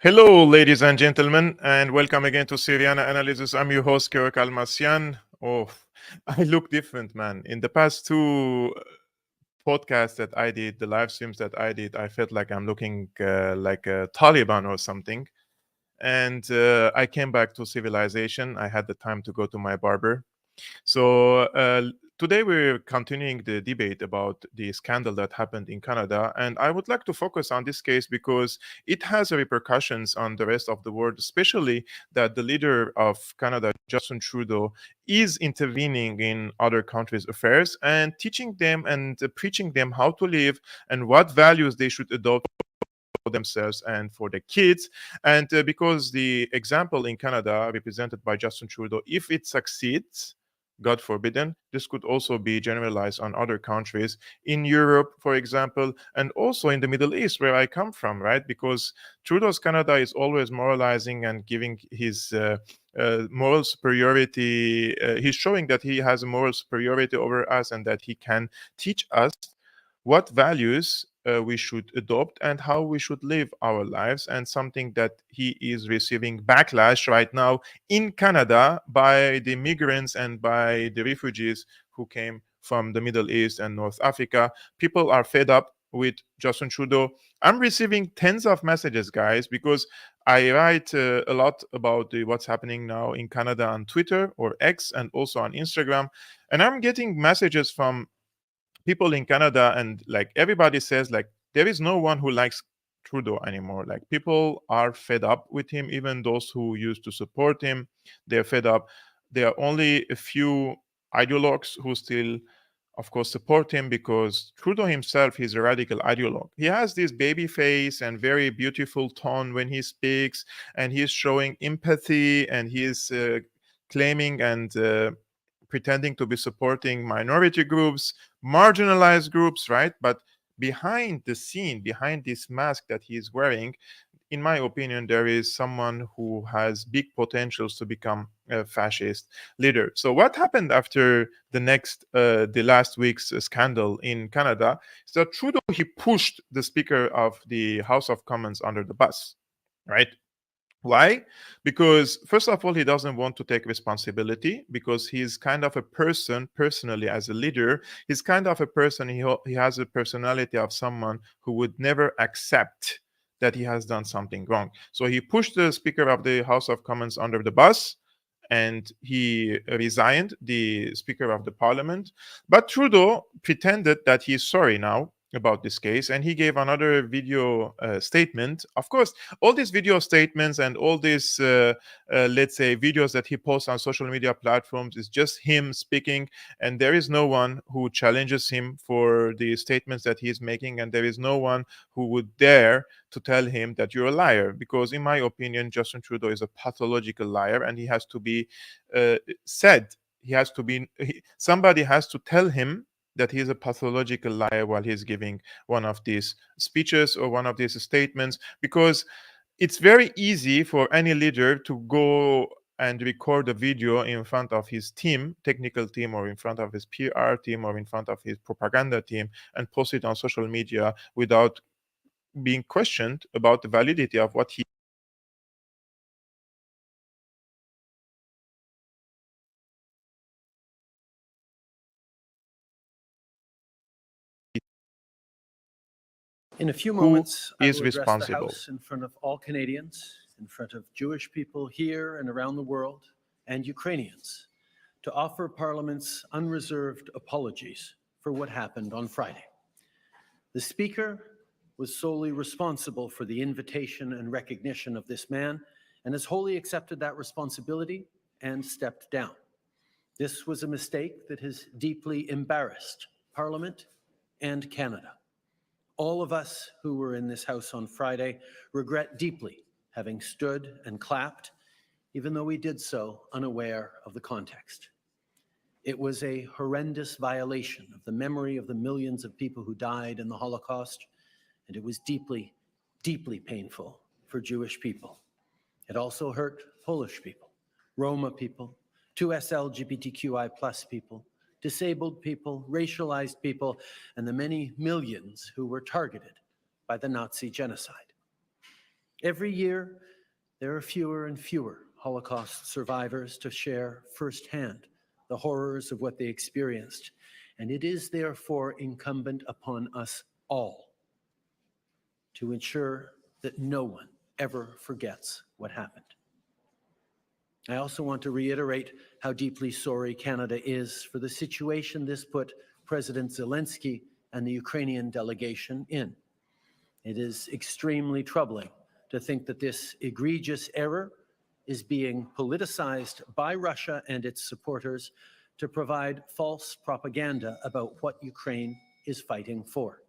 Hello, ladies and gentlemen, and welcome again to Syriana Analysis. I'm your host, Almassian. Oh, I look different, man. In the past two podcasts that I did, the live streams that I did, I felt like I'm looking like a Taliban or something. And I came back to civilization. I had the time to go to my barber. So today we're continuing the debate about the scandal that happened in Canada, and I would like to focus on this case because it has repercussions on the rest of the world, especially that the leader of Canada, Justin Trudeau, is intervening in other countries' affairs and teaching them and preaching them how to live and what values they should adopt for themselves and for their kids. And because the example in Canada, represented by Justin Trudeau, if it succeeds, God forbidden, this could also be generalized on other countries in Europe, for example, and also in the Middle East, where I come from, right? Because Trudeau's Canada is always moralizing and giving his moral superiority. He's showing that he has a moral superiority over us and that he can teach us what values we should adopt and how we should live our lives, and something that he is receiving backlash right now in Canada by the migrants and by the refugees who came from the Middle East and North Africa. People are fed up with Justin Trudeau. I'm receiving tens of messages, guys, because I write a lot about what's happening now in Canada on Twitter or X and also on Instagram. And I'm getting messages from people in Canada, and like everybody says, like there is no one who likes Trudeau anymore. Like people are fed up with him, even those who used to support him, they're fed up. There are only a few ideologues who still, of course, support him, because Trudeau himself is a radical ideologue. He has this baby face and very beautiful tone when he speaks, and he's showing empathy, and he is claiming and pretending to be supporting minority groups, marginalized groups, right? But behind the scene, behind this mask that he's wearing, in my opinion, there is someone who has big potentials to become a fascist leader. So what happened after the last week's scandal in Canada is that Trudeau, he pushed the Speaker of the House of Commons under the bus, right? Why? Because, first of all, he doesn't want to take responsibility, because he's kind of a person, personally, as a leader, he's kind of a person, he has a personality of someone who would never accept that he has done something wrong. So he pushed the Speaker of the House of Commons under the bus, and he resigned the Speaker of the Parliament. But Trudeau pretended that he's sorry now about this case, and he gave another video statement. Of course, all these video statements and all these, let's say, videos that he posts on social media platforms is just him speaking, and there is no one who challenges him for the statements that he's making, and there is no one who would dare to tell him that you're a liar, because in my opinion, Justin Trudeau is a pathological liar, and he has to be said. He has to be. Somebody has to tell him that he's a pathological liar while he's giving one of these speeches or one of these statements, because it's very easy for any leader to go and record a video in front of his team, technical team, or in front of his PR team, or in front of his propaganda team, and post it on social media without being questioned about the validity of what he In a few who moments, I is will address the responsible. House in front of all Canadians, in front of Jewish people here and around the world, and Ukrainians, to offer Parliament's unreserved apologies for what happened on Friday. The Speaker was solely responsible for the invitation and recognition of this man, and has wholly accepted that responsibility and stepped down. This was a mistake that has deeply embarrassed Parliament and Canada. All of us who were in this House on Friday regret deeply having stood and clapped, even though we did so unaware of the context. It was a horrendous violation of the memory of the millions of people who died in the Holocaust, and it was deeply, deeply painful for Jewish people. It also hurt Polish people, Roma people, 2S LGBTQI+ people, disabled people, racialized people, and the many millions who were targeted by the Nazi genocide. Every year, there are fewer and fewer Holocaust survivors to share firsthand the horrors of what they experienced, and it is therefore incumbent upon us all to ensure that no one ever forgets what happened. I also want to reiterate how deeply sorry Canada is for the situation this put President Zelensky and the Ukrainian delegation in. It is extremely troubling to think that this egregious error is being politicized by Russia and its supporters to provide false propaganda about what Ukraine is fighting for.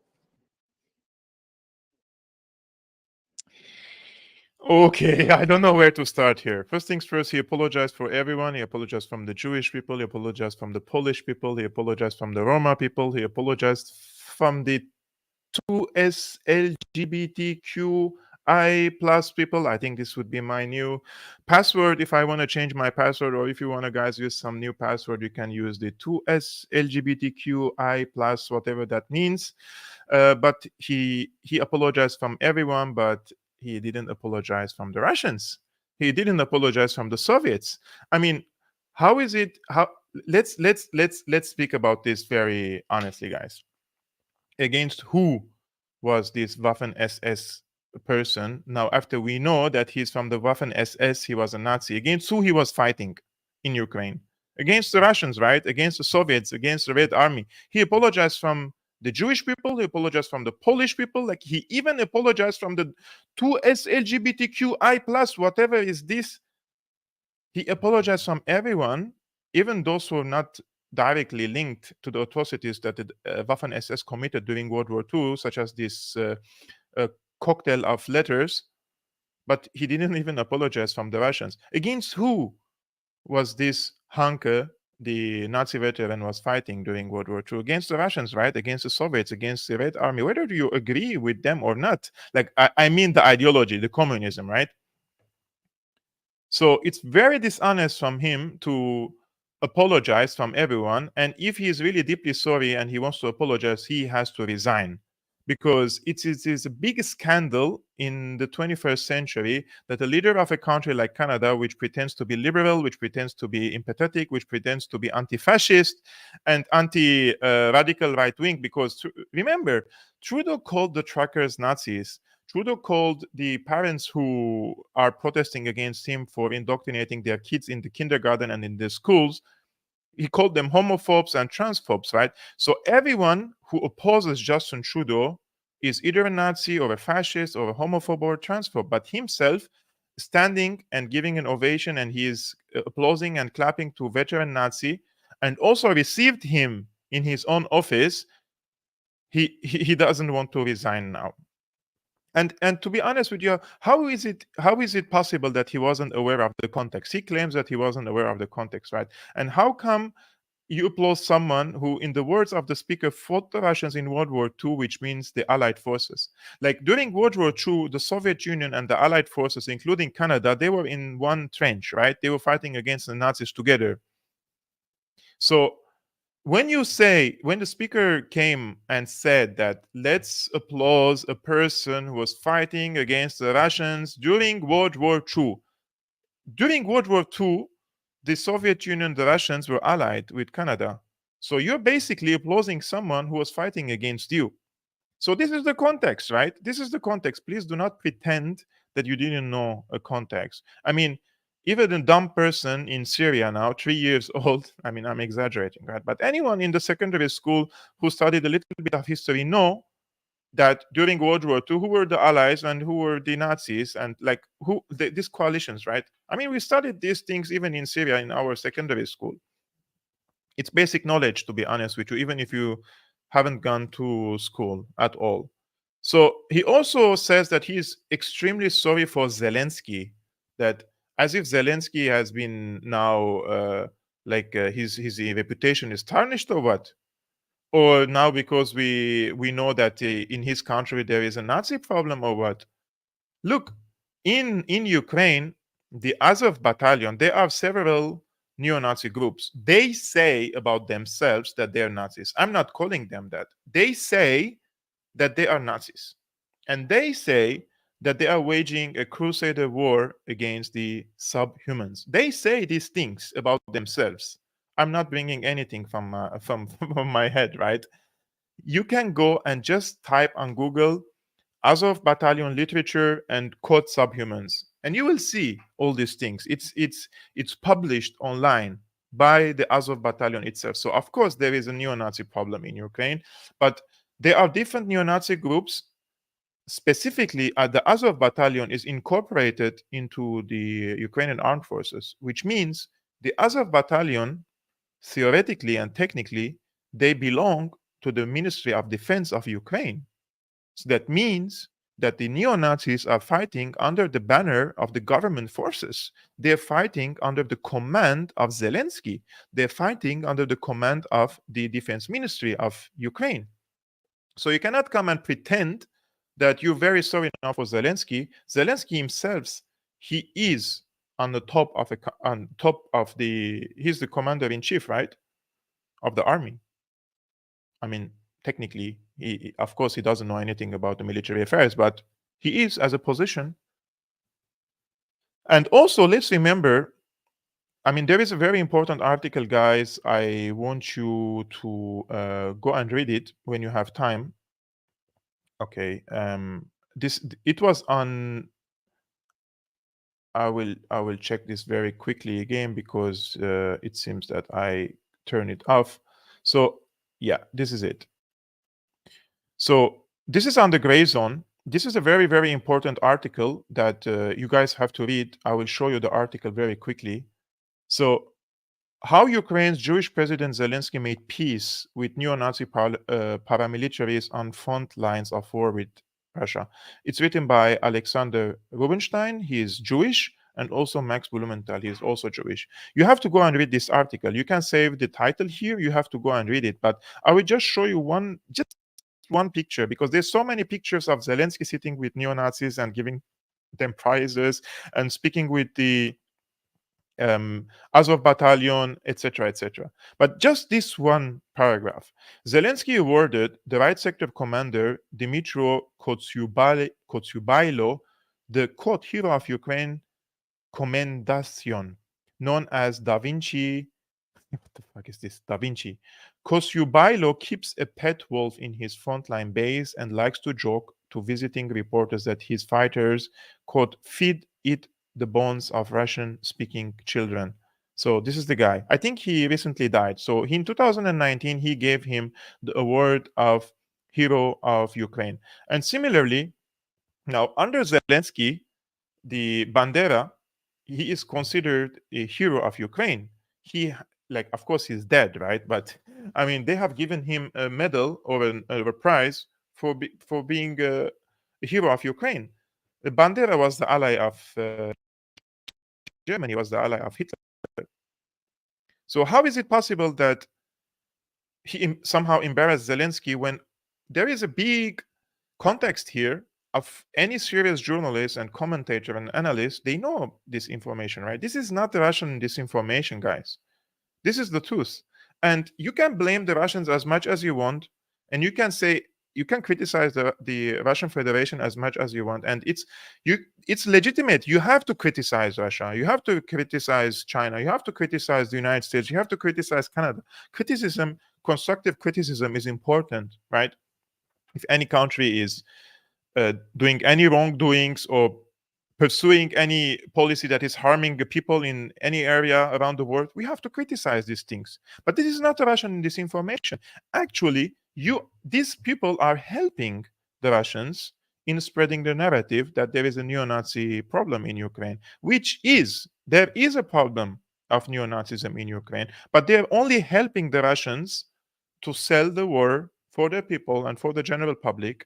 Okay, I don't know where to start here. First things first, he apologized for everyone. He apologized from the Jewish people. He apologized from the Polish people. He apologized from the Roma people. He apologized from the 2S LGBTQI plus people. I think this would be my new password if I want to change my password, or if you want to guys use some new password, you can use the 2S LGBTQI plus, whatever that means. But he apologized from everyone, but he didn't apologize from the Russians. He didn't apologize from the Soviets. I mean, how is it? How let's speak about this very honestly, guys. Against who was this Waffen SS person? Now, after we know that he's from the Waffen SS, he was a Nazi. Against who he was fighting in Ukraine? Against the Russians, right? Against the Soviets, against the Red Army. He apologized from the Jewish people. He apologized from the Polish people. Like, he even apologized from the 2S LGBTQI plus, whatever is this. He apologized from everyone, even those who are not directly linked to the atrocities that the Waffen SS committed during World War II, such as this cocktail of letters. But he didn't even apologize from the Russians. Against who was this Hanke, the Nazi veteran, was fighting during World War II? Against the Russians, right? Against the Soviets, against the Red Army. Whether you agree with them or not, like I mean the ideology, the communism, right? So it's very dishonest from him to apologize from everyone. And if he is really deeply sorry and he wants to apologize, he has to resign. Because it is a big scandal in the 21st century that a leader of a country like Canada, which pretends to be liberal, which pretends to be empathetic, which pretends to be anti-fascist and anti-radical right-wing, because remember, Trudeau called the truckers Nazis. Trudeau called the parents who are protesting against him for indoctrinating their kids in the kindergarten and in the schools, he called them homophobes and transphobes, right? So everyone who opposes Justin Trudeau is either a Nazi or a fascist or a homophobe or a transphobe. But himself standing and giving an ovation, and he is applauding and clapping to veteran Nazi, and also received him in his own office, he doesn't want to resign now. And to be honest with you, how is it possible that he wasn't aware of the context? He claims that he wasn't aware of the context, right? And how come you applaud someone who, in the words of the speaker, fought the Russians in World War II, which means the Allied forces? Like, during World War II, the Soviet Union and the Allied forces, including Canada, they were in one trench, right? They were fighting against the Nazis together. So when the speaker came and said that let's applaud a person who was fighting against the Russians during World War II, the Soviet Union, the Russians were allied with Canada. So you're basically applauding someone who was fighting against you. So this is the context, right? This is the context. Please do not pretend that you didn't know a context. I mean, even a dumb person in Syria now, 3 years old, I mean, I'm exaggerating, right? But anyone in the secondary school who studied a little bit of history know that during World War II, who were the Allies and who were the Nazis, and like these coalitions, right? I mean, we studied these things even in Syria in our secondary school. It's basic knowledge, to be honest with you, even if you haven't gone to school at all. So he also says that he's extremely sorry for Zelensky, that as if Zelensky has been now his reputation is tarnished or what? Or now because we know that in his country there is a Nazi problem or what? Look, in Ukraine, the Azov battalion, there are several neo-Nazi groups. They say about themselves that they're Nazis. I'm not calling them that. They say that they are Nazis. And they say that they are waging a crusader war against the subhumans. They say these things about themselves. I'm not bringing anything from from my head, right? You can go and just type on Google Azov Battalion literature and quote subhumans, and you will see all these things. It's published online by the Azov Battalion itself. So of course there is a neo-Nazi problem in Ukraine, but there are different neo-Nazi groups. Specifically, the Azov Battalion is incorporated into the Ukrainian armed forces, which means the Azov Battalion, theoretically and technically, they belong to the Ministry of Defense of Ukraine. So that means that the neo-Nazis are fighting under the banner of the government forces. They're fighting under the command of Zelensky. They're fighting under the command of the Defense Ministry of Ukraine. So you cannot come and pretend that you're very sorry now for Zelensky. Zelensky himself, he is on the top of he's the commander in chief, right, of the army. I mean, technically, of course, he doesn't know anything about the military affairs, but he is as a position. And also, let's remember, I mean, there is a very important article, guys. I want you to go and read it when you have time. Okay. It was on. I will check this very quickly again because it seems that I turn it off. So yeah, this is it. So this is on the gray zone. This is a very, very important article that you guys have to read. I will show you the article very quickly. So how Ukraine's Jewish President Zelensky made peace with neo-Nazi paramilitaries on front lines of war with Russia. It's written by Alexander Rubinstein. He is Jewish, and also Max Blumenthal. He is also Jewish. You have to go and read this article. You can save the title here. You have to go and read it. But I will just show you just one picture, because there's so many pictures of Zelensky sitting with neo-Nazis and giving them prizes and speaking with the Azov Battalion, etc., etc. But just this one paragraph. Zelensky awarded the right sector commander Dmytro Kotsubailo the quote hero of Ukraine commendation, known as Da Vinci. What the fuck is this? Da Vinci. Kotsubailo keeps a pet wolf in his frontline base and likes to joke to visiting reporters that his fighters, quote, feed it the bones of Russian-speaking children. So this is the guy. I think he recently died. So in 2019, he gave him the award of Hero of Ukraine. And similarly, now under Zelensky, the Bandera, he is considered a hero of Ukraine. He, like, of course, he's dead, right? But I mean, they have given him a medal or a prize for being a hero of Ukraine. Bandera was the ally of Germany, was the ally of Hitler. So how is it possible that he somehow embarrassed Zelensky when there is a big context here of any serious journalist and commentator and analyst? They know this information, right? This is not the Russian disinformation, guys. This is the truth. And you can blame the Russians as much as you want, and you can say, you can criticize the Russian Federation as much as you want, and it's legitimate. You have to criticize Russia, you have to criticize China, you have to criticize the United States, you have to criticize Canada. Criticism, constructive criticism is important, right? If any country is doing any wrongdoings or pursuing any policy that is harming the people in any area around the world, we have to criticize these things. But this is not a Russian disinformation. Actually, these people are helping the Russians in spreading the narrative that there is a neo-Nazi problem in Ukraine, there is a problem of neo-Nazism in Ukraine, but they're only helping the Russians to sell the war for the people and for the general public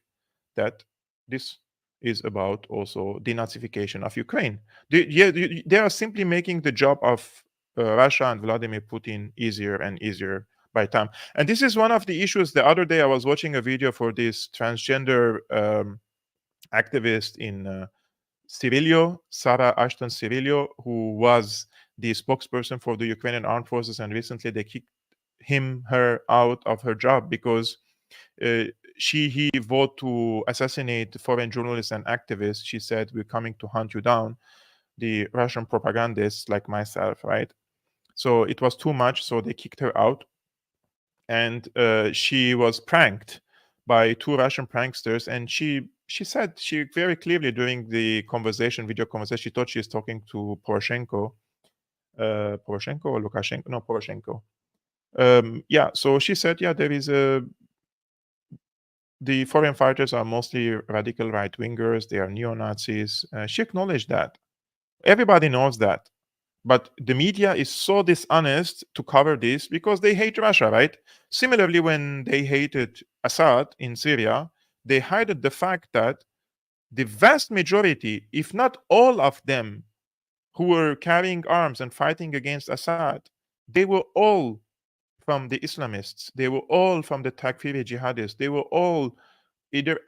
that this is about also denazification of Ukraine. They are simply making the job of Russia and Vladimir Putin easier and easier by time. And this is one of the issues. The other day I was watching a video for this transgender activist in Cirillo, Sarah Ashton Cirillo, who was the spokesperson for the Ukrainian armed forces, and recently they kicked her out of her job because he vowed to assassinate foreign journalists and activists. She said, "We're coming to hunt you down," the Russian propagandists like myself, right? So it was too much, so they kicked her out. And she was pranked by two Russian pranksters. And she said, she very clearly during the conversation, video conversation, she thought she was talking to Poroshenko. Poroshenko or Lukashenko? No, Poroshenko. Yeah, so she said, yeah, there is the foreign fighters are mostly radical right-wingers. They are neo-Nazis. She acknowledged that. Everybody knows that. But the media is so dishonest to cover this because they hate Russia, right? Similarly, when they hated Assad in Syria, they hid the fact that the vast majority, if not all of them, who were carrying arms and fighting against Assad, they were all from the Islamists. They were all from the Takfiri jihadists. They were all either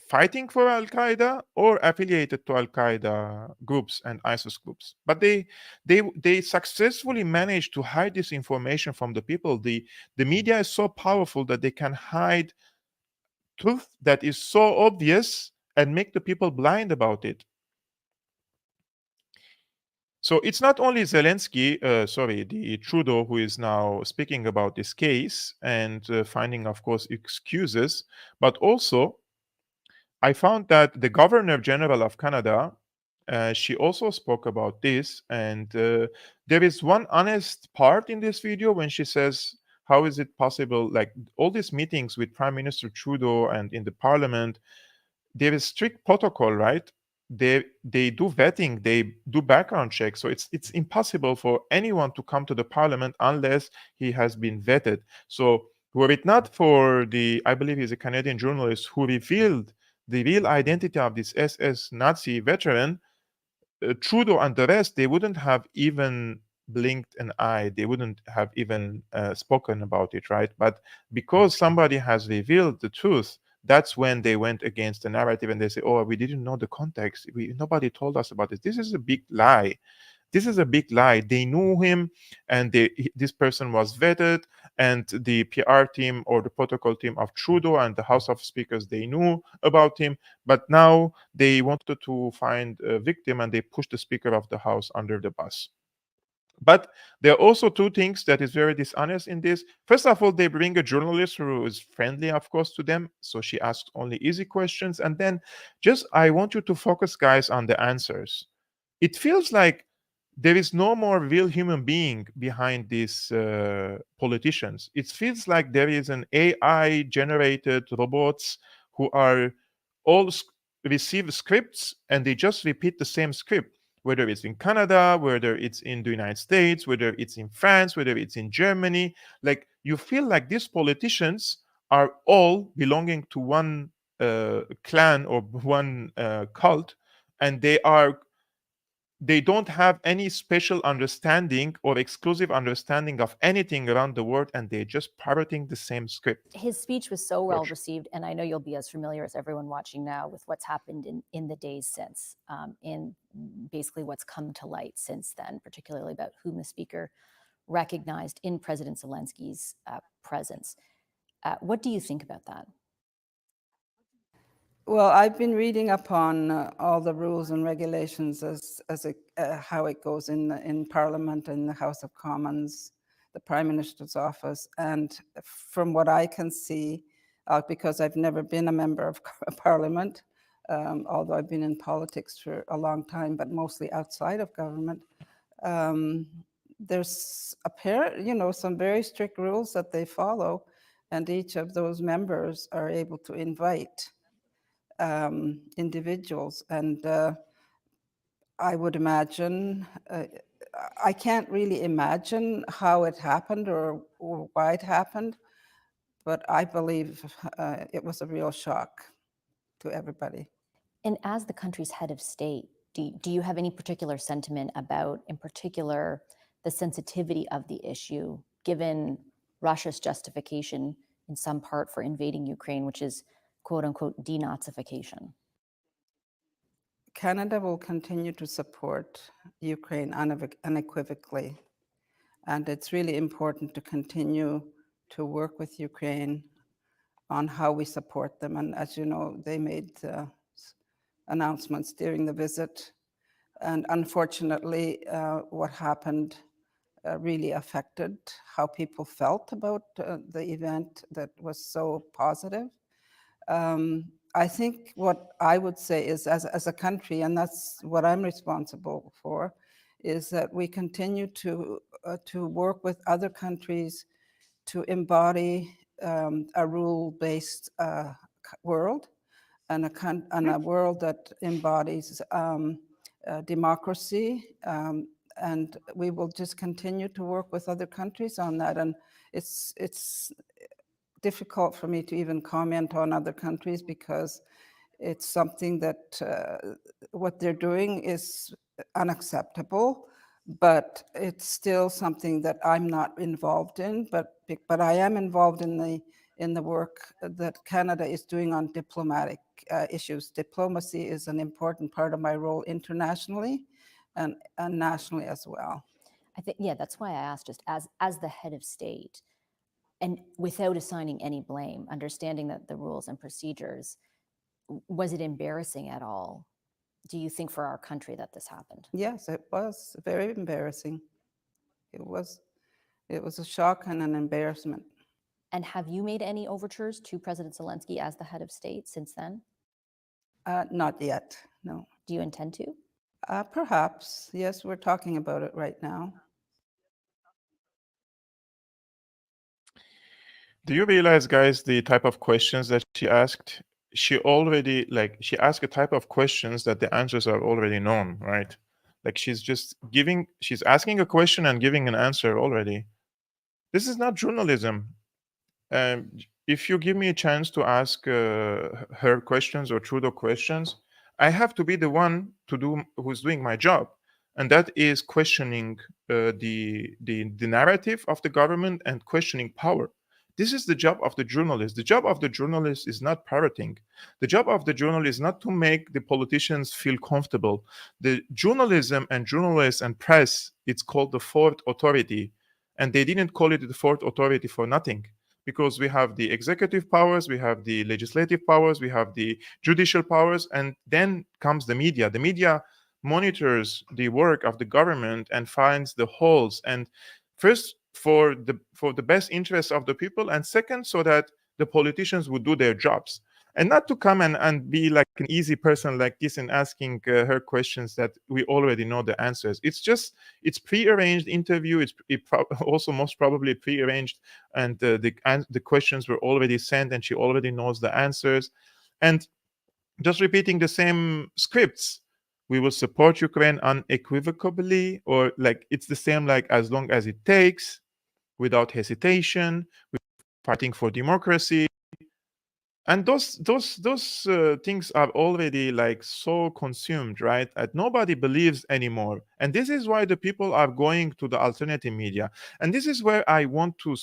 fighting for Al Qaeda or affiliated to Al Qaeda groups and ISIS groups. But they successfully managed to hide this information from the people. The media is so powerful that they can hide truth that is so obvious and make the people blind about it. So it's not only Zelensky, the Trudeau, who is now speaking about this case and finding, of course, excuses, but also I found that the Governor General of Canada, she also spoke about this, and there is one honest part in this video when she says, "How is it possible? Like all these meetings with Prime Minister Trudeau and in the Parliament, there is strict protocol, right? They do vetting, they do background checks, so it's impossible for anyone to come to the Parliament unless he has been vetted. So were it not for the, I believe he's a Canadian journalist who revealed the real identity of this SS Nazi veteran, Trudeau and the rest, they wouldn't have even blinked an eye. They wouldn't have even spoken about it, right? But because somebody has revealed the truth, that's when they went against the narrative and they say, "Oh, we didn't know the context. Nobody told us about this." This is a big lie. This is a big lie. They knew him, and this person was vetted, and the PR team or the protocol team of Trudeau and the House of Speakers, they knew about him, but now they wanted to find a victim and they pushed the Speaker of the House under the bus. But there are also two things that is very dishonest in this. First of all, they bring a journalist who is friendly, of course, to them. So she asked only easy questions. And then I want you to focus, guys, on the answers. It feels like there is no more real human being behind these politicians. It feels like there is an AI generated robots who are all receive scripts and they just repeat the same script, whether it's in Canada, whether it's in the United States, whether it's in France, whether it's in Germany. Like you feel like these politicians are all belonging to one clan or one cult, and they don't have any special understanding or exclusive understanding of anything around the world, and they're just parroting the same script. His speech was so well received, and I know you'll be as familiar as everyone watching now with what's happened in the days since, in basically what's come to light since then, particularly about whom the speaker recognized in President Zelensky's presence. What do you think about that? Well, I've been reading upon all the rules and regulations as how it goes in Parliament, in the House of Commons, the Prime Minister's office, and from what I can see, because I've never been a member of Parliament, although I've been in politics for a long time, but mostly outside of government, there's some very strict rules that they follow, and each of those members are able to invite individuals, and I would imagine, I can't really imagine how it happened or why it happened, but I believe it was a real shock to everybody. And as the country's head of state, do you have any particular sentiment about, in particular, the sensitivity of the issue, given Russia's justification in some part for invading Ukraine, which is quote unquote denazification? Canada will continue to support Ukraine unequivocally, and it's really important to continue to work with Ukraine on how we support them. And as you know, they made announcements during the visit. And unfortunately, what happened really affected how people felt about the event that was so positive. I think what I would say is, as a country, and that's what I'm responsible for, is that we continue to work with other countries to embody a rule-based world, and a world that embodies democracy. And we will just continue to work with other countries on that. And it's difficult for me to even comment on other countries, because it's something that what they're doing is unacceptable, but it's still something that I'm not involved in. But I am involved in the work that Canada is doing on diplomatic issues. Diplomacy is an important part of my role internationally and nationally as well. I think, yeah, that's why I asked, just as the head of state, and without assigning any blame, understanding that the rules and procedures, was it embarrassing at all, do you think, for our country that this happened? Yes, it was very embarrassing. It was a shock and an embarrassment. And have you made any overtures to President Zelensky as the head of state since then? Not yet, no. Do you intend to? Perhaps, yes, we're talking about it right now. Do you realize, guys, the type of questions that she asked? She asked a type of questions that the answers are already known, right? Like she's asking a question and giving an answer already. This is not journalism. If you give me a chance to ask her questions or Trudeau questions, I have to be the one who's doing my job, and that is questioning the narrative of the government and questioning power. This is the job of the journalist. The job of the journalist is not parroting. The job of the journalist is not to make the politicians feel comfortable. The journalism and journalists and press, it's called the fourth authority. And they didn't call it the fourth authority for nothing, because we have the executive powers, we have the legislative powers, we have the judicial powers, and then comes the media. The media monitors the work of the government and finds the holes, and first for the best interests of the people, and second so that the politicians would do their jobs, and not to come and be like an easy person like this and asking her questions that we already know the answers. It's pre-arranged interview. Also most probably pre-arranged, and the questions were already sent and she already knows the answers, and just repeating the same scripts. We will support Ukraine unequivocally, or like it's the same, like as long as it takes, without hesitation, fighting for democracy. And those things are already like so consumed, right? That nobody believes anymore. And this is why the people are going to the alternative media. And this is where I want to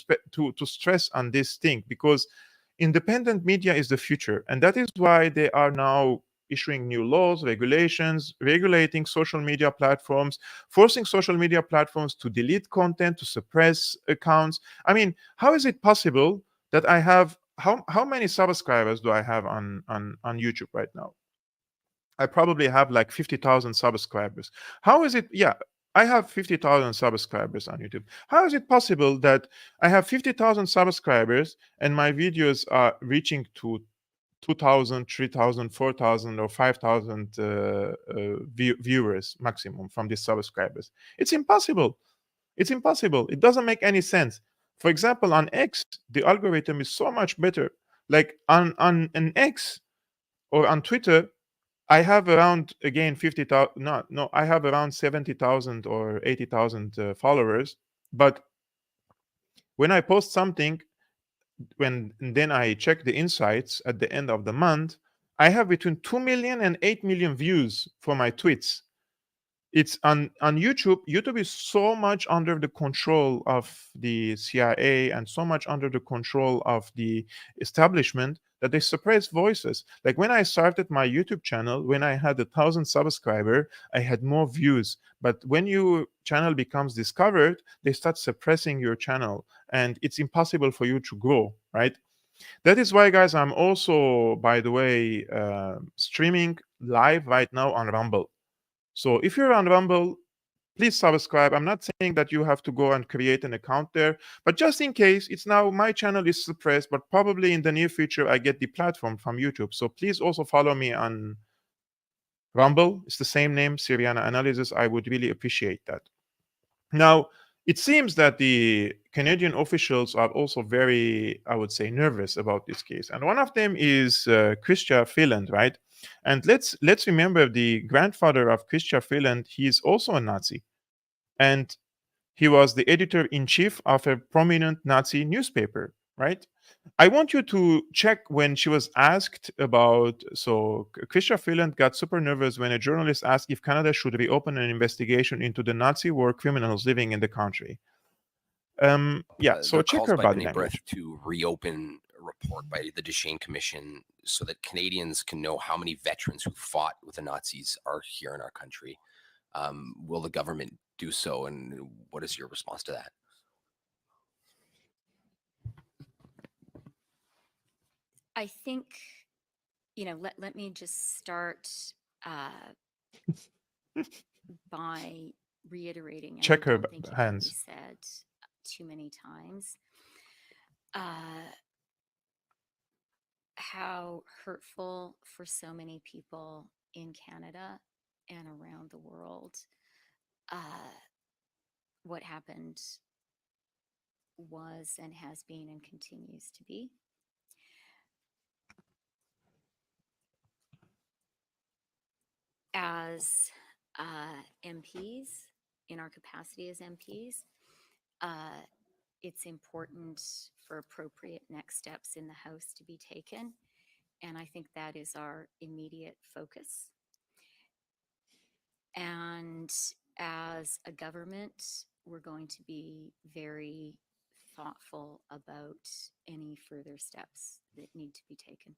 stress on this thing, because independent media is the future, and that is why they are now issuing new laws, regulations, regulating social media platforms, forcing social media platforms to delete content, to suppress accounts. I mean, how is it possible that I have how many subscribers do I have on YouTube right now? I probably have like 50,000 subscribers. How is it? Yeah, I have 50,000 subscribers on YouTube. How is it possible that I have 50,000 subscribers and my videos are reaching to 2,000, 3,000, 4,000, or 5,000 viewers maximum from these subscribers? It's impossible. It's impossible. It doesn't make any sense. For example, on X, the algorithm is so much better. Like on an X or on Twitter, I have around, again, 50,000, no, I have around 70,000 or 80,000 followers. But when I post something, then I check the insights at the end of the month, I have between 2 million and 8 million views for my tweets. It's on YouTube. YouTube is so much under the control of the CIA and so much under the control of the establishment that they suppress voices. Like when I started my YouTube channel, when I had 1,000 subscribers, I had more views. But when your channel becomes discovered, they start suppressing your channel, and it's impossible for you to grow, right? That is why, guys, I'm also, by the way, streaming live right now on Rumble. So if you're on Rumble, please subscribe. I'm not saying that you have to go and create an account there, but just in case, it's now my channel is suppressed, but probably in the near future I get the platform from YouTube. So please also follow me on Rumble. It's the same name, Syriana Analysis. I would really appreciate that. Now, it seems that the Canadian officials are also very, I would say, nervous about this case. And one of them is Chrystia Freeland, right? And let's remember the grandfather of Chrystia Freeland, he is also a Nazi. And he was the editor-in-chief of a prominent Nazi newspaper, right? I want you to check when she was asked about. So, Chrystia Freeland got super nervous when a journalist asked if Canada should reopen an investigation into the Nazi war criminals living in the country. Yeah, so There are check calls her by body many language. breath to reopen a report by the Duchesne Commission so that Canadians can know how many veterans who fought with the Nazis are here in our country. Will the government do so, and what is your response to that? I think, let me just start by reiterating, and Check I her don't think it can be hands. said too many times, how hurtful for so many people in Canada and around the world what happened was and has been and continues to be. As MPs, in our capacity as MPs, it's important for appropriate next steps in the House to be taken. And I think that is our immediate focus. And as a government, we're going to be very thoughtful about any further steps that need to be taken.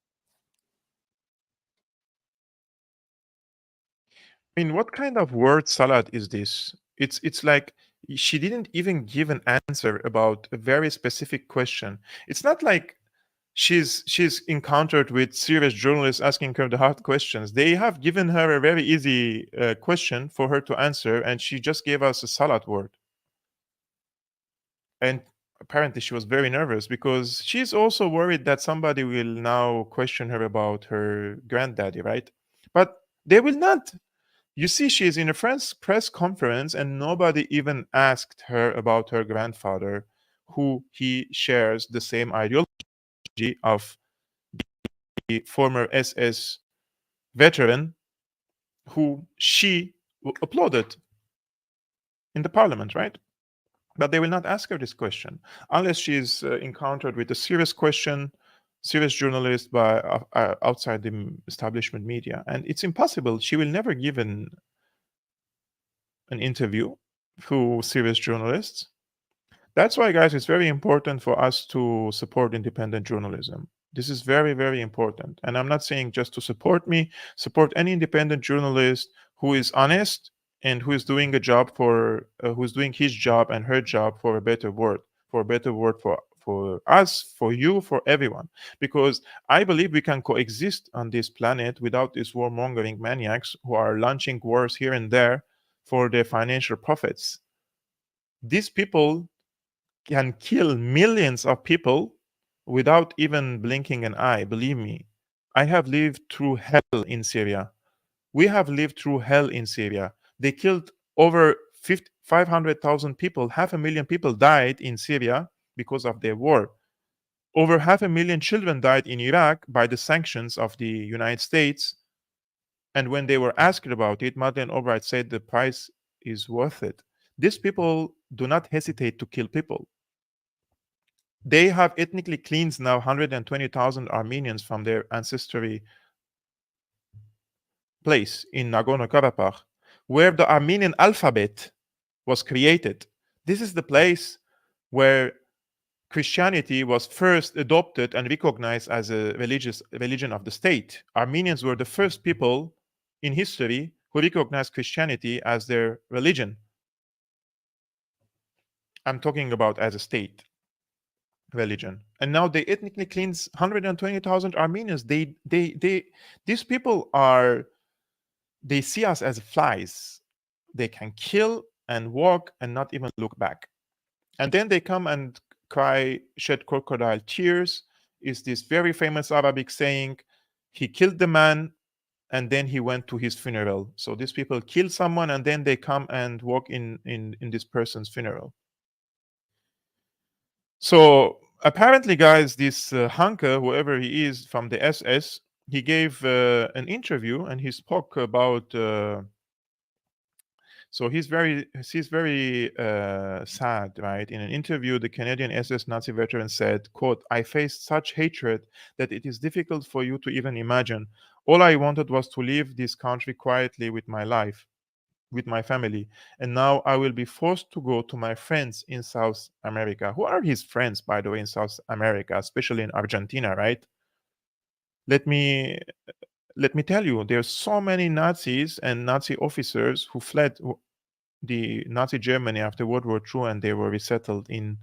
I mean, what kind of word salad is this? It's like she didn't even give an answer about a very specific question. It's not like she's encountered with serious journalists asking her the hard questions. They have given her a very easy question for her to answer, and she just gave us a salad word. And apparently she was very nervous because she's also worried that somebody will now question her about her granddaddy, right? But they will not. You see, she is in a press conference and nobody even asked her about her grandfather, who he shares the same ideology of the former SS veteran who she applauded in the parliament, right? But they will not ask her this question unless she's encountered with a serious question, serious journalist by outside the establishment media. And it's impossible. She will never give an interview to serious journalists. That's why, guys, it's very important for us to support independent journalism. This is very, very important. And I'm not saying just to support me, support any independent journalist who is honest and who is doing a job for, who's doing his job and her job for a better world, for us, for you, for everyone. Because I believe we can coexist on this planet without these warmongering maniacs who are launching wars here and there for their financial profits. These people can kill millions of people without even blinking an eye. Believe me, I have lived through hell in Syria. We have lived through hell in Syria. They killed over 500,000 people. 500,000 people died in Syria because of their war. Over 500,000 children died in Iraq by the sanctions of the United States. And when they were asked about it, Madeleine Albright said the price is worth it. These people do not hesitate to kill people. They have ethnically cleansed now 120,000 Armenians from their ancestry place in Nagorno-Karabakh, where the Armenian alphabet was created. This is the place where Christianity was first adopted and recognized as a religion of the state. Armenians were the first people in history who recognized Christianity as their religion. I'm talking about as a state. religion, and now they ethnically cleanse 120,000 Armenians. These people are, they see us as flies. They can kill and walk and not even look back. And then they come and cry, shed crocodile tears. Is this very famous Arabic saying, he killed the man and then he went to his funeral. So these people kill someone and then they come and walk in this person's funeral. So apparently, guys, this Hanke, whoever he is from the SS, he gave an interview and he spoke about. So he's very sad, right? In an interview, the Canadian SS Nazi veteran said, "quote I faced such hatred that it is difficult for you to even imagine. All I wanted was to leave this country quietly with my life, with my family, and now I will be forced to go to my friends in South America." Who are his friends, by the way, in South America, especially in Argentina, right? Let me tell you, there's so many Nazis and Nazi officers who fled the Nazi Germany after World War II and they were resettled in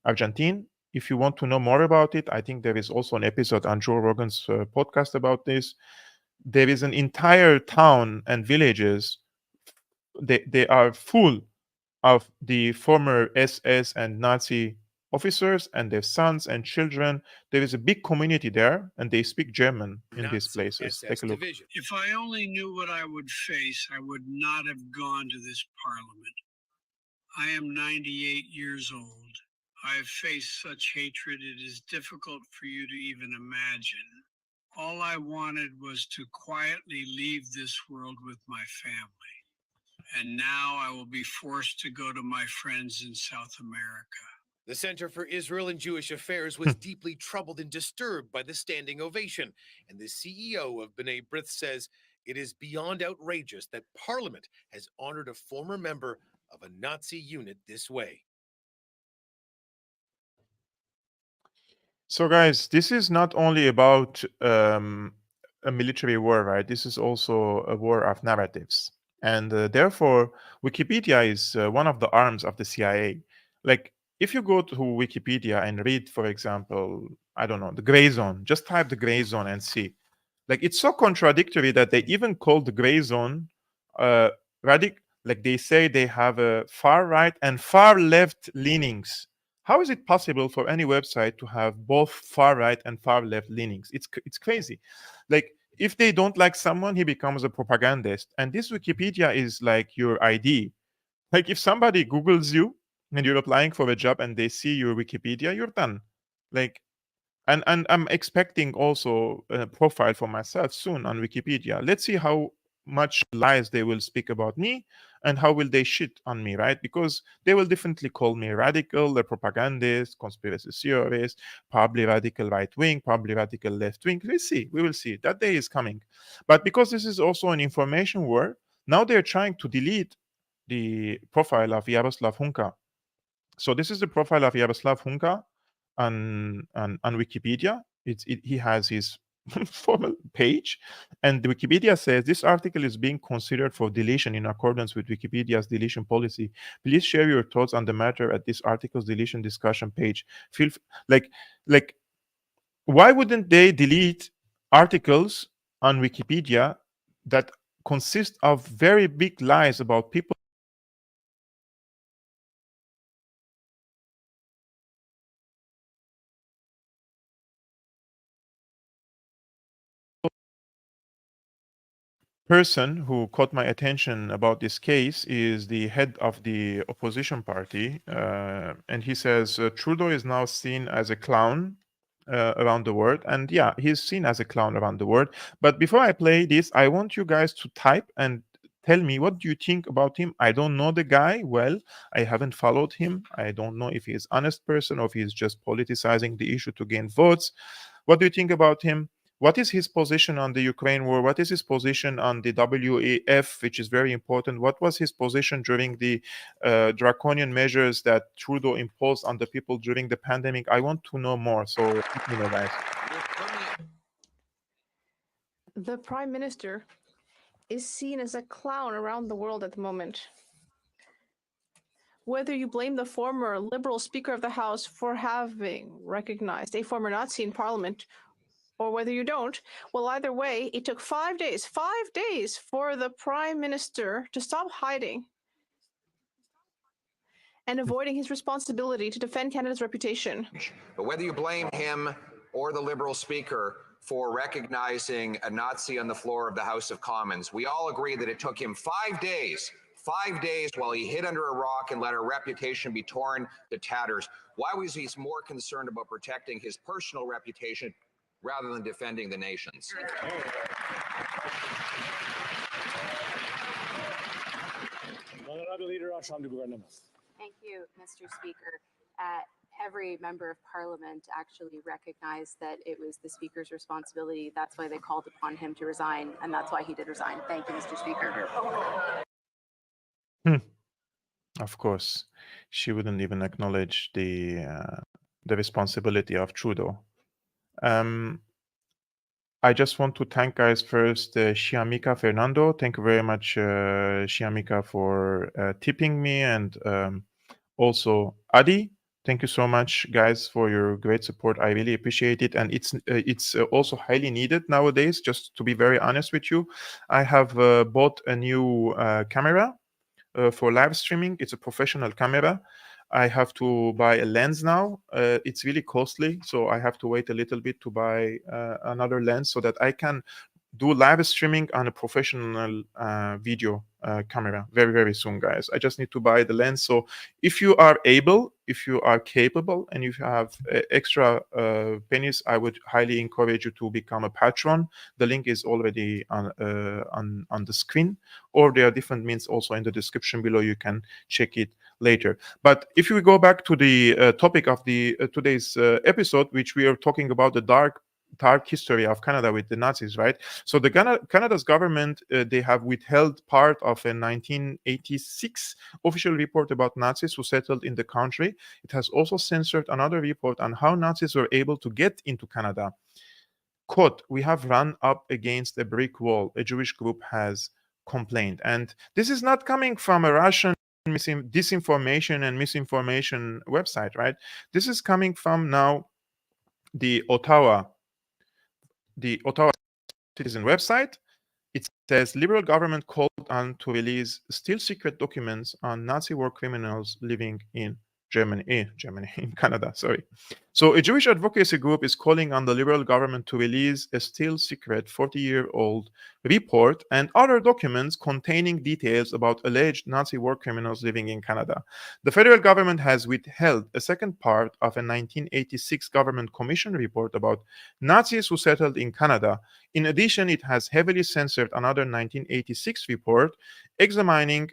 Argentina. If you want to know more about it, I think there is also an episode on Joe Rogan's podcast about this. There is an entire town and villages, they are full of the former SS and Nazi officers and their sons and children. There is a big community there, and they speak German in these places. Take a look. If I only knew what I would face, I would not have gone to this parliament. I am 98 years old. I have faced such hatred, it is difficult for you to even imagine. All I wanted was to quietly leave this world with my family. And now I will be forced to go to my friends in South America. The Center for Israel and Jewish Affairs was deeply troubled and disturbed by the standing ovation. And the CEO of B'nai B'rith says it is beyond outrageous that Parliament has honored a former member of a Nazi unit this way. So, guys, this is not only about a military war, right? This is also a war of narratives. And therefore, Wikipedia is one of the arms of the CIA. Like, if you go to Wikipedia and read, for example, I don't know, the gray zone, just type the gray zone and see. Like, it's so contradictory that they even call the gray zone like they say they have a far right and far left leanings. How is it possible for any website to have both far right and far left leanings? It's crazy. Like, if they don't like someone, he becomes a propagandist. And this Wikipedia is like your ID. Like, if somebody Googles you and you're applying for a job and they see your Wikipedia, you're done. Like, and I'm expecting also a profile for myself soon on Wikipedia. Let's see how much lies they will speak about me and how will they shit on me, right? Because they will definitely call me radical, a propagandist, conspiracy theorist, probably radical right wing, probably radical left wing. We will see. That day is coming. But because this is also an information war, now they're trying to delete the profile of Yaroslav Hunka. So this is the profile of Yaroslav Hunka on Wikipedia. He has his formal page, and the Wikipedia says this article is being considered for deletion in accordance with Wikipedia's deletion policy. Please share your thoughts on the matter at this article's deletion discussion page. Like why wouldn't they delete articles on Wikipedia that consist of very big lies about people person who caught my attention about this case is the head of the opposition party, and he says Trudeau is now seen as a clown around the world, and yeah, he's seen as a clown around the world. But before I play this, I want you guys to type and tell me what do you think about him. I don't know the guy well. I haven't followed him. I don't know if he's an honest person or if he's just politicizing the issue to gain votes. What do you think about him? What is his position on the Ukraine war? What is his position on the WEF, which is very important? What was his position during the draconian measures that Trudeau imposed on the people during the pandemic? I want to know more. So let me know, guys. The Prime Minister is seen as a clown around the world at the moment. whether you blame the former Liberal Speaker of the House for having recognized a former Nazi in Parliament, or whether you don't, well, either way, it took 5 days for the Prime Minister to stop hiding and avoiding his responsibility to defend Canada's reputation. But whether you blame him or the Liberal Speaker for recognizing a Nazi on the floor of the House of Commons, we all agree that it took him 5 days while he hid under a rock and let our reputation be torn to tatters. Why was he more concerned about protecting his personal reputation rather than defending the nation's? Thank you, Mr. Speaker. Every member of Parliament actually recognized that it was the Speaker's responsibility. That's why they called upon him to resign, and that's why he did resign. Thank you, Mr. Speaker. Of course, she wouldn't even acknowledge the responsibility of Trudeau. I just want to thank, guys, first Shiamika Fernando. Thank you very much, Shiamika, for tipping me, and also Adi. Thank you so much, guys, for your great support. I really appreciate it, and it's also highly needed nowadays. Just to be very honest with you, I have bought a new camera for live streaming. It's a professional camera. I have to buy a lens now. It's really costly, so I have to wait a little bit to buy another lens so that I can do live streaming on a professional video camera very, very soon, guys. I just need to buy the lens. So if you are able, if you are capable, and if you have extra pennies, I would highly encourage you to become a patron. The link is already on the screen, or there are different means also in the description below. You can check it later. But if we go back to the topic of the today's episode, which we are talking about the dark history of Canada with the Nazis, right? So the Canada's government, they have withheld part of a 1986 official report about Nazis who settled in the country. It has also censored another report on how Nazis were able to get into Canada. Quote, "We have run up against a brick wall," a Jewish group has complained. And this is not coming from a Russian disinformation and misinformation website, right? This is coming from now the Ottawa Citizen website. It says Liberal government called on to release still secret documents on Nazi war criminals living in in Canada, sorry. So a Jewish advocacy group is calling on the Liberal government to release a still secret 40-year-old report and other documents containing details about alleged Nazi war criminals living in Canada. The federal government has withheld a second part of a 1986 government commission report about Nazis who settled in Canada. In addition, it has heavily censored another 1986 report examining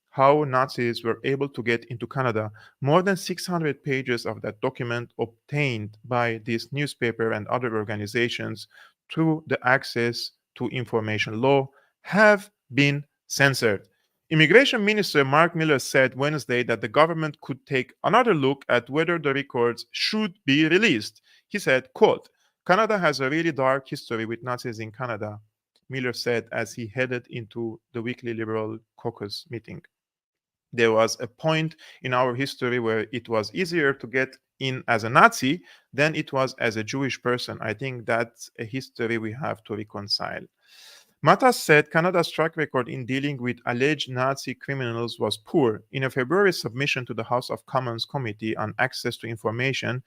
how Nazis were able to get into Canada. More than 600 pages of that document obtained by this newspaper and other organizations through the Access to Information Law have been censored. Immigration Minister Mark Miller said Wednesday that the government could take another look at whether the records should be released. He said, quote, "Canada has a really dark history with Nazis in Canada," Miller said as he headed into the weekly Liberal caucus meeting. There was a point in our history where it was easier to get in as a Nazi than it was as a Jewish person. I think that's a history we have to reconcile. Matas said Canada's track record in dealing with alleged Nazi criminals was poor. In a February submission to the House of Commons Committee on Access to Information,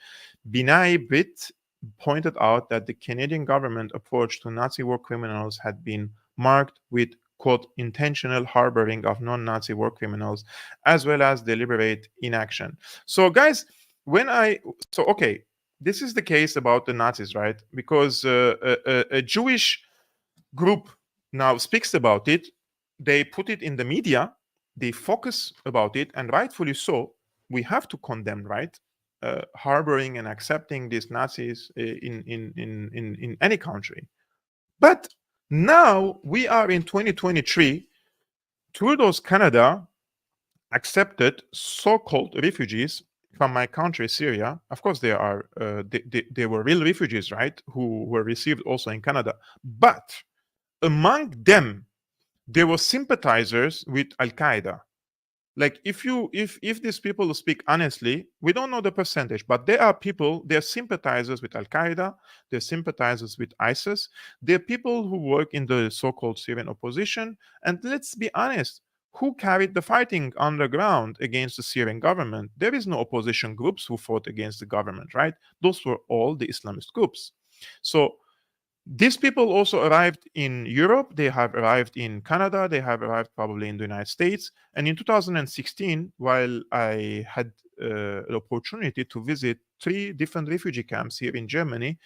Binay Britt pointed out that the Canadian government approach to Nazi war criminals had been marked with, quote, "intentional harboring of non-Nazi war criminals, as well as deliberate inaction." So, guys, okay, this is the case about the Nazis, right? Because a Jewish group now speaks about it, they put it in the media, they focus about it, and rightfully so. We have to condemn, right? Harboring and accepting these Nazis in any country. But now we are in 2023. Trudeau's Canada accepted so-called refugees from my country, Syria. Of course, they were real refugees, right? Who were received also in Canada. But among them, there were sympathizers with Al Qaeda. Like if these people speak honestly, we don't know the percentage, but there are people, they're sympathizers with Al Qaeda, they're sympathizers with ISIS, they're people who work in the so-called Syrian opposition. And let's be honest, who carried the fighting on the ground against the Syrian government? There is no opposition groups who fought against the government, right? Those were all the Islamist groups. So these people also arrived in Europe, they have arrived in Canada, they have arrived probably in the United States. And in 2016, while I had the opportunity to visit 3 different refugee camps here in Germany,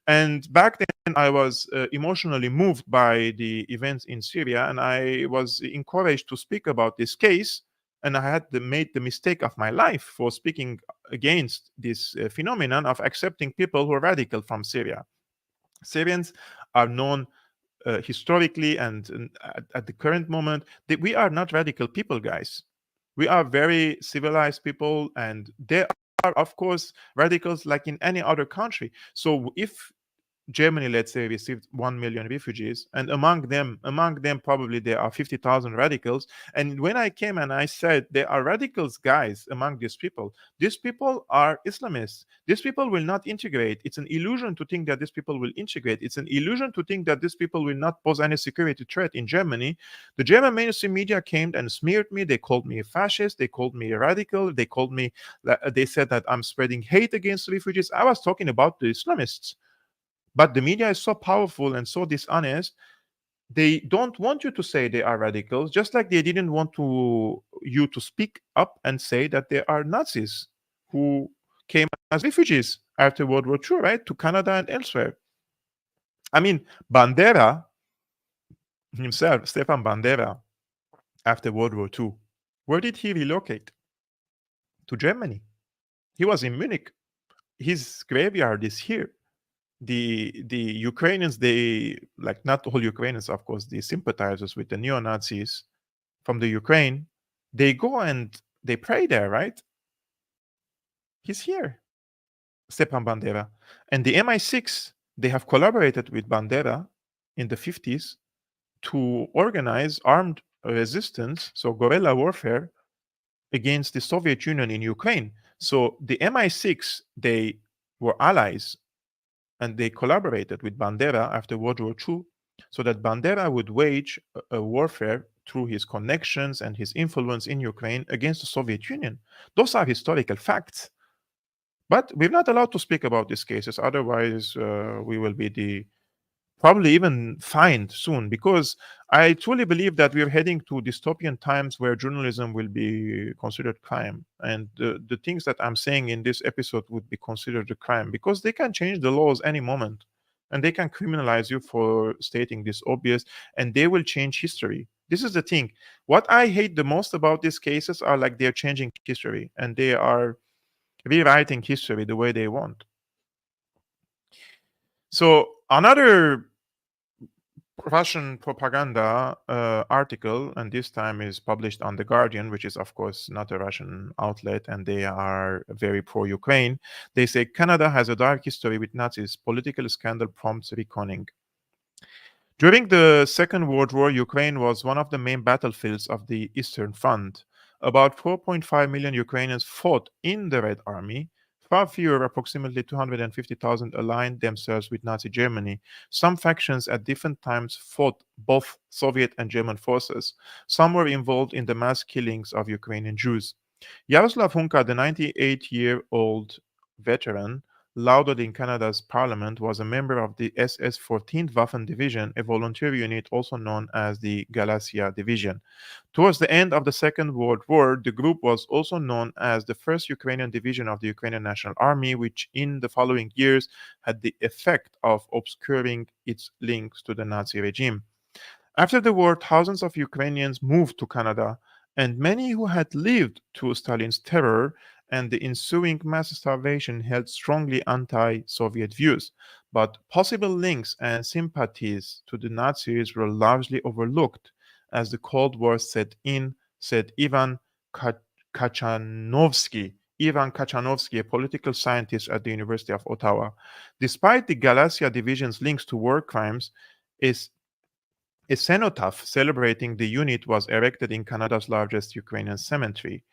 and back then I was emotionally moved by the events in Syria, and I was encouraged to speak about this case. And I had made the mistake of my life for speaking against this phenomenon of accepting people who are radical from Syria. Syrians are known historically and at the current moment that we are not radical people, guys. We are very civilized people, and there are, of course, radicals like in any other country. So if Germany, let's say, received 1 million refugees, and among them, probably there are 50,000 radicals. And when I came and I said there are radicals, guys, among these people are Islamists. These people will not integrate. It's an illusion to think that these people will integrate. It's an illusion to think that these people will not pose any security threat in Germany. The German mainstream media came and smeared me. They called me a fascist. They called me a radical. They said that I'm spreading hate against refugees. I was talking about the Islamists. But the media is so powerful and so dishonest, they don't want you to say they are radicals, just like they didn't want you to speak up and say that they are Nazis who came as refugees after World War II, right, to Canada and elsewhere. I mean, Bandera himself, Stefan Bandera, after World War II, where did he relocate? To Germany. He was in Munich. His graveyard is here. The Ukrainians, they, like, not all Ukrainians, of course, the sympathizers with the neo-Nazis from the Ukraine, they go and they pray there, right? He's here, Stepan Bandera. And the MI6, they have collaborated with Bandera in the 50s to organize armed resistance, so guerrilla warfare, against the Soviet Union in Ukraine. So the MI6, they were allies, and they collaborated with Bandera after World War II so that Bandera would wage a warfare through his connections and his influence in Ukraine against the Soviet Union. Those are historical facts. But we're not allowed to speak about these cases. Otherwise, we will be probably even fined soon, because I truly believe that we're heading to dystopian times where journalism will be considered crime. And the things that I'm saying in this episode would be considered a crime, because they can change the laws any moment and they can criminalize you for stating this obvious, and they will change history. This is the thing. What I hate the most about these cases are like they're changing history and they are rewriting history the way they want. So another Russian propaganda article, and this time is published on The Guardian, which is, of course, not a Russian outlet, and they are very pro-Ukraine. They say Canada has a dark history with Nazis. Political scandal prompts reckoning. During the Second World War, Ukraine was one of the main battlefields of the Eastern Front. About 4.5 million Ukrainians fought in the Red Army. Far fewer, approximately 250,000, aligned themselves with Nazi Germany. Some factions at different times fought both Soviet and German forces. Some were involved in the mass killings of Ukrainian Jews. Yaroslav Hunka, the 98-year-old veteran, lauded in Canada's parliament, was a member of the SS 14th Waffen Division, a volunteer unit also known as the Galicia Division. Towards the end of the Second World War, the group was also known as the 1st Ukrainian Division of the Ukrainian National Army, which in the following years had the effect of obscuring its links to the Nazi regime. After the war, thousands of Ukrainians moved to Canada, and many who had lived through Stalin's terror and the ensuing mass starvation held strongly anti-Soviet views. But possible links and sympathies to the Nazis were largely overlooked as the Cold War set in, said Ivan Kachanovsky, a political scientist at the University of Ottawa. Despite the Galicia Division's links to war crimes, A cenotaph celebrating the unit was erected in Canada's largest Ukrainian cemetery.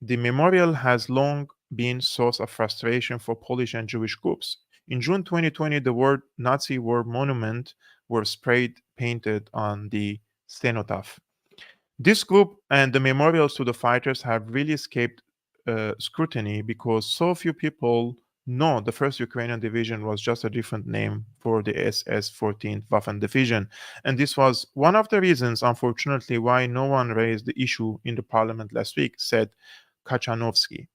The memorial has long been source of frustration for Polish and Jewish groups. In June 2020, the word Nazi war monument were sprayed painted on the cenotaph. This group and the memorials to the fighters have really escaped scrutiny because so few people know the 1st Ukrainian Division was just a different name for the SS 14th Waffen Division. And this was one of the reasons, unfortunately, why no one raised the issue in the parliament last week, said Kachanovsky.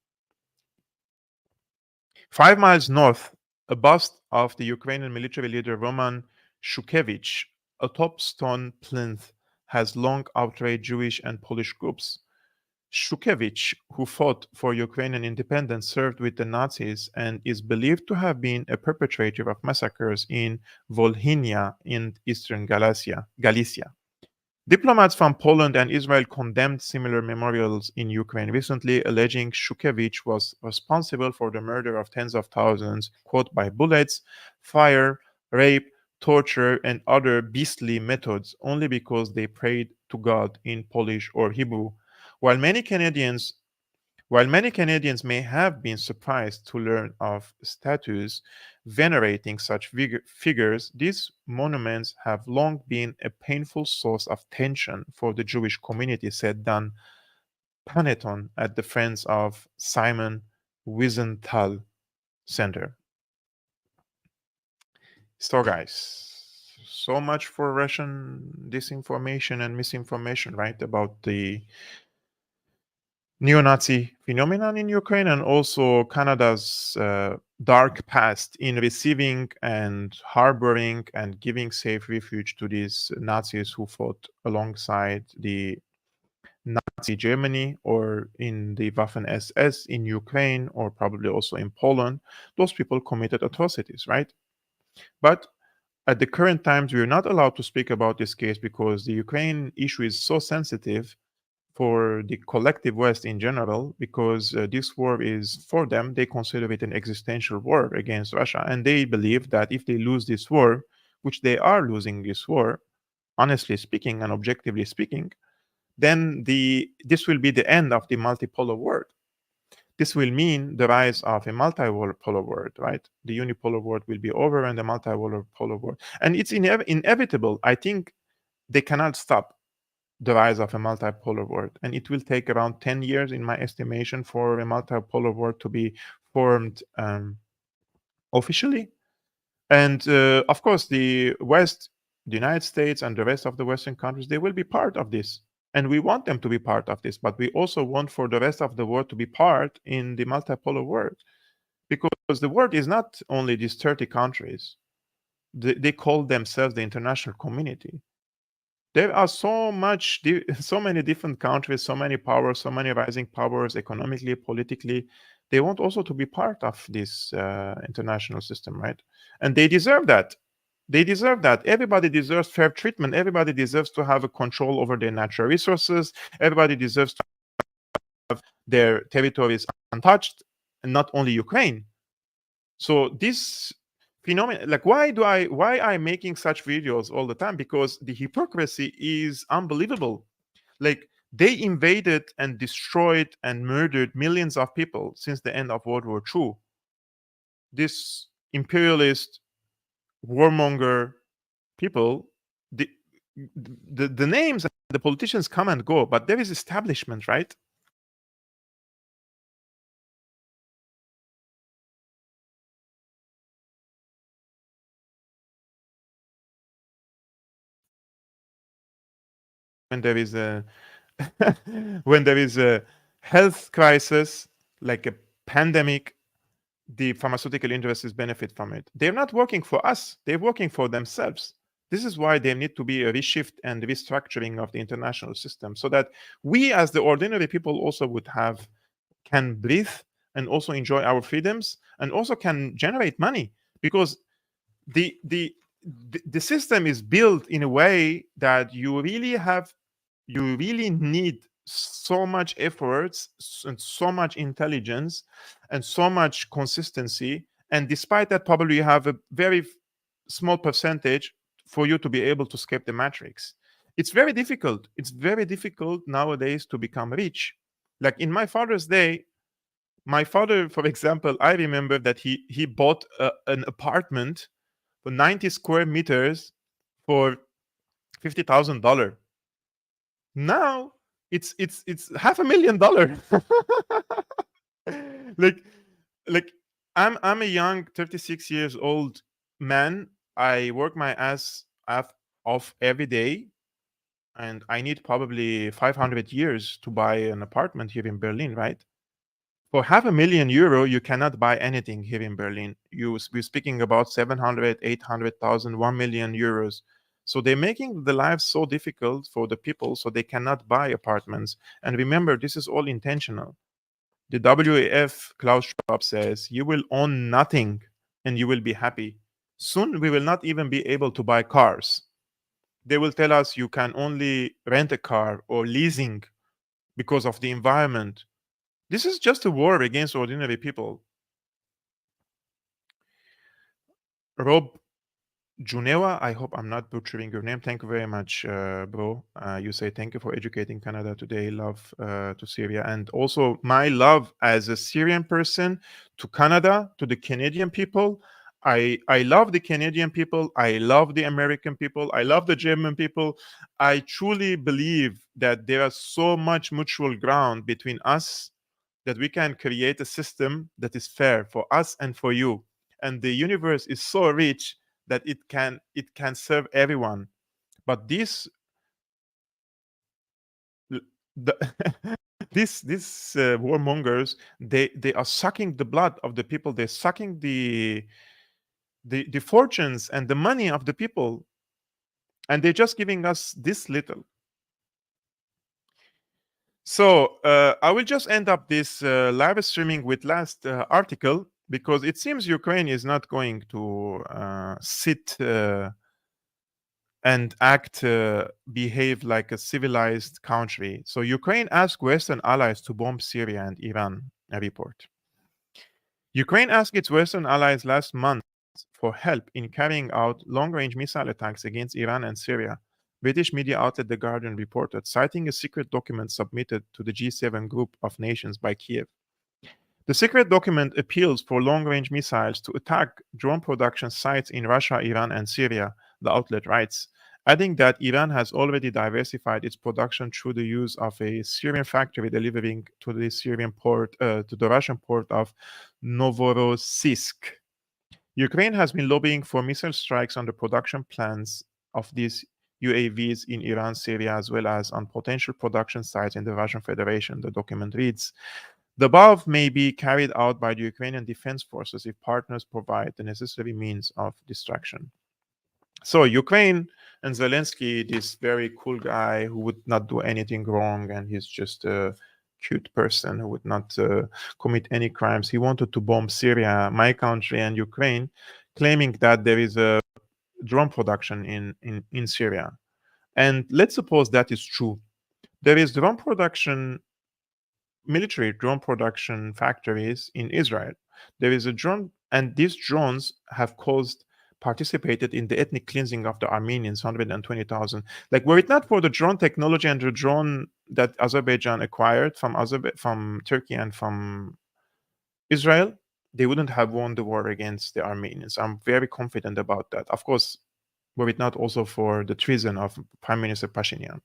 5 miles north, a bust of the Ukrainian military leader Roman Shukevich, a top stone plinth, has long outraged Jewish and Polish groups. Shukevich, who fought for Ukrainian independence, served with the Nazis and is believed to have been a perpetrator of massacres in Volhynia in eastern Galicia. Diplomats from Poland and Israel condemned similar memorials in Ukraine recently, alleging Shukevich was responsible for the murder of tens of thousands, quote, by bullets, fire, rape, torture, and other beastly methods only because they prayed to God in Polish or Hebrew. While many Canadians may have been surprised to learn of statues venerating such figures, these monuments have long been a painful source of tension for the Jewish community, said Dan Paneton at the Friends of Simon Wiesenthal Center. So, guys, so much for Russian disinformation and misinformation, right, about the neo-Nazi phenomenon in Ukraine and also Canada's dark past in receiving and harboring and giving safe refuge to these Nazis who fought alongside the Nazi Germany or in the Waffen SS in Ukraine or probably also in Poland. Those people committed atrocities, right? But at the current times, we are not allowed to speak about this case because the Ukraine issue is so sensitive for the collective West in general, because this war is, for them, they consider it an existential war against Russia. And they believe that if they lose this war, which they are losing this war, honestly speaking and objectively speaking, then this will be the end of the multipolar world. This will mean the rise of a multipolar world, right? The unipolar world will be over and the multipolar world. And it's inevitable. I think they cannot stop the rise of a multipolar world. And it will take around 10 years, in my estimation, for a multipolar world to be formed officially. And of course, the West, the United States, and the rest of the Western countries, they will be part of this. And we want them to be part of this, but we also want for the rest of the world to be part in the multipolar world. Because the world is not only these 30 countries. They call themselves the international community. There are so many different countries, so many powers, so many rising powers, economically, politically. They want also to be part of this international system, right? And they deserve that. They deserve that. Everybody deserves fair treatment. Everybody deserves to have a control over their natural resources. Everybody deserves to have their territories untouched, and not only Ukraine. So this phenomenon, like why I'm making such videos all the time? Because the hypocrisy is unbelievable. Like, they invaded and destroyed and murdered millions of people since the end of World War II. This imperialist warmonger people, the names and the politicians come and go, but there is establishment, right? When there is a when there is a health crisis like a pandemic, the pharmaceutical industries benefit from it. They're not working for us, they're working for themselves. This is why there need to be a reshift and restructuring of the international system, so that we as the ordinary people also can breathe and also enjoy our freedoms and also can generate money, because the system is built in a way that you really need so much efforts and so much intelligence and so much consistency. And despite that, probably you have a very small percentage for you to be able to escape the matrix. It's very difficult. It's very difficult nowadays to become rich. Like in my father's day, my father, for example, I remember that he bought an apartment for 90 square meters for $50,000. Now it's $500,000. like like I'm a young 36 years old man. I work my ass off every day, and I need probably 500 years to buy an apartment here in Berlin, right? For €500,000, you cannot buy anything here in Berlin. We're speaking about 700, 800,000, 1 million euros. So they're making the lives so difficult for the people, so they cannot buy apartments. And remember, this is all intentional. The WEF, Klaus Schwab says, you will own nothing and you will be happy. Soon we will not even be able to buy cars. They will tell us you can only rent a car or leasing because of the environment. This is just a war against ordinary people. Rob Junewa, I hope I'm not butchering your name. Thank you very much, bro. You say thank you for educating Canada today. Love to Syria. And also my love as a Syrian person to Canada, to the Canadian people. I love the Canadian people. I love the American people. I love the German people. I truly believe that there is so much mutual ground between us that we can create a system that is fair for us and for you. And the universe is so rich that it can serve everyone. But this warmongers, they are sucking the blood of the people. They're sucking the fortunes and the money of the people, and they're just giving us this little. So I will just end up this live streaming with last article, because it seems Ukraine is not going to sit and behave like a civilized country. So Ukraine asked Western allies to bomb Syria and Iran, a report. Ukraine asked its Western allies last month for help in carrying out long-range missile attacks against Iran and Syria. British media outlet The Guardian reported, citing a secret document submitted to the G7 group of nations by Kiev. The secret document appeals for long-range missiles to attack drone production sites in Russia, Iran, and Syria, the outlet writes, adding that Iran has already diversified its production through the use of a Syrian factory delivering to the Syrian port, to the Russian port of Novorossiysk. Ukraine has been lobbying for missile strikes on the production plants of these UAVs in Iran, Syria, as well as on potential production sites in the Russian Federation, the document reads. The above may be carried out by the Ukrainian Defense Forces if partners provide the necessary means of distraction. So Ukraine and Zelensky, this very cool guy who would not do anything wrong, and he's just a cute person who would not commit any crimes. He wanted to bomb Syria, my country, and Ukraine, claiming that there is a drone production in Syria. And let's suppose that is true. There is drone production, military drone production factories in Israel. There is a drone, and these drones have participated in the ethnic cleansing of the Armenians, 120,000. Like, were it not for the drone technology and the drone that Azerbaijan acquired from Turkey and from Israel, they wouldn't have won the war against the Armenians. I'm very confident about that. Of course, were it not also for the treason of Prime Minister Pashinyan.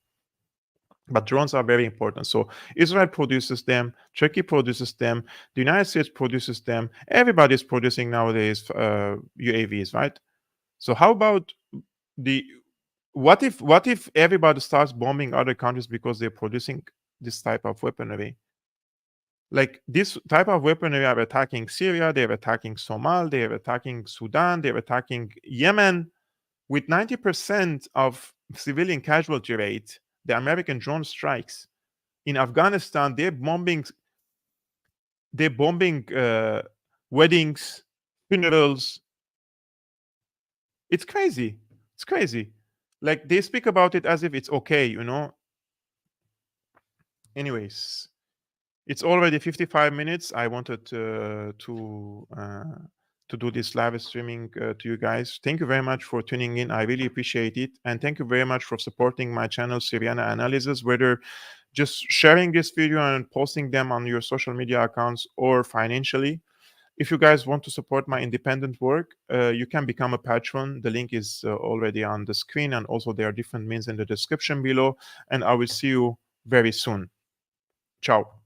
But drones are very important. So Israel produces them, Turkey produces them, the United States produces them. Everybody's producing nowadays UAVs, right? So how about what if everybody starts bombing other countries because they're producing this type of weaponry? Like, this type of weaponry are attacking Syria, they're attacking Somalia, they're attacking Sudan, they're attacking Yemen. With 90% of civilian casualty rate, the American drone strikes. In Afghanistan, they're bombing weddings, funerals. It's crazy. It's crazy. Like, they speak about it as if it's okay, you know. Anyways, it's already 55 minutes. I wanted to to do this live streaming to you guys. Thank you very much for tuning in. I really appreciate it. And thank you very much for supporting my channel, Syriana Analysis, whether just sharing this video and posting them on your social media accounts or financially. If you guys want to support my independent work, you can become a patron. The link is already on the screen, and also there are different means in the description below. And I will see you very soon. Ciao.